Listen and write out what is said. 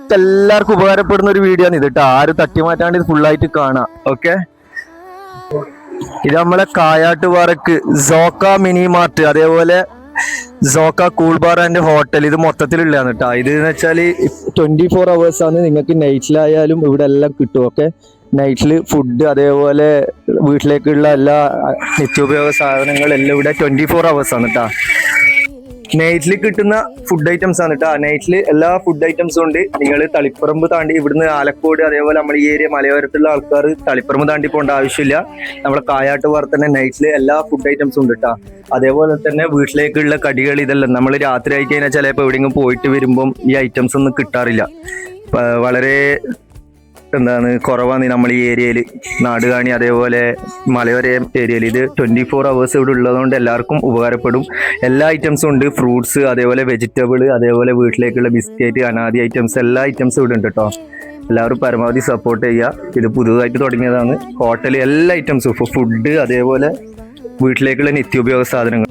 നിങ്ങൾക്ക് എല്ലാവർക്കും ഉപകാരപ്പെടുന്ന ഒരു വീഡിയോ ആണ് ഇത് കേട്ടോ. ആരും തട്ടിമാറ്റാണ്ട് ഇത് ഫുള്ളായിട്ട് കാണാം. ഓക്കെ, ഇത് നമ്മളെ കായാട്ടുപാറക്ക് സോക്ക മിനി മാർട്ട്, അതേപോലെ Tsonga cool bar and hotel, ഇത് മൊത്തത്തിലുള്ളതാണ് കേട്ടോ. ഇത് എന്ന് വെച്ചാൽ 24 hours ആണ്. നിങ്ങൾക്ക് നൈറ്റിലായാലും ഇവിടെ എല്ലാം കിട്ടും. ഓക്കെ, നൈറ്റിൽ ഫുഡ്, അതേപോലെ വീട്ടിലേക്കുള്ള എല്ലാ നിത്യോപയോഗ സാധനങ്ങളെല്ലാം ഇവിടെ 24 hours ആണ് കേട്ടോ. നൈറ്റിൽ കിട്ടുന്ന ഫുഡ് ഐറ്റംസ് ആണ് കേട്ടോ. നൈറ്റിൽ എല്ലാ ഫുഡ് ഐറ്റംസും ഉണ്ട്. നിങ്ങൾ തളിപ്പറമ്പ് താണ്ടി ഇവിടുന്ന് ആലക്കോട്, അതേപോലെ നമ്മൾ ഈ ഏരിയ മലയോരത്തുള്ള ആൾക്കാർ തളിപ്പറമ്പ് താണ്ടി പോകേണ്ട ആവശ്യമില്ല. നമ്മളെ കായാട്ടുപാറ തന്നെ നൈറ്റിൽ എല്ലാ ഫുഡ് ഐറ്റംസും ഉണ്ട് കേട്ടോ. അതേപോലെ തന്നെ വീട്ടിലേക്കുള്ള കടികൾ ഇതെല്ലാം നമ്മൾ രാത്രി ആയി കഴിഞ്ഞാൽ ചിലപ്പോൾ എവിടെയെങ്കിലും പോയിട്ട് വരുമ്പം ഈ ഐറ്റംസ് ഒന്നും കിട്ടാറില്ല. വളരെ കുറവാണ് നമ്മൾ ഈ ഏരിയയിൽ, നാടുകാണി അതേപോലെ മലയോര ഏരിയയിൽ. ഇത് 24 hours ഇവിടെ ഉള്ളതുകൊണ്ട് എല്ലാവർക്കും ഉപകാരപ്പെടും. എല്ലാ ഐറ്റംസും ഉണ്ട്. ഫ്രൂട്ട്സ്, അതേപോലെ വെജിറ്റബിൾ, അതേപോലെ വീട്ടിലേക്കുള്ള ബിസ്ക്കറ്റ്, അനാദി ഐറ്റംസ്, എല്ലാ ഐറ്റംസും ഇവിടെ ഉണ്ട് കേട്ടോ. എല്ലാവരും പരമാവധി സപ്പോർട്ട് ചെയ്യുക. ഇത് പുതുതായിട്ട് തുടങ്ങിയതാണ് ഹോട്ടൽ. എല്ലാ ഐറ്റംസും, ഫുഡ്, അതേപോലെ വീട്ടിലേക്കുള്ള നിത്യോപയോഗ സാധനങ്ങൾ.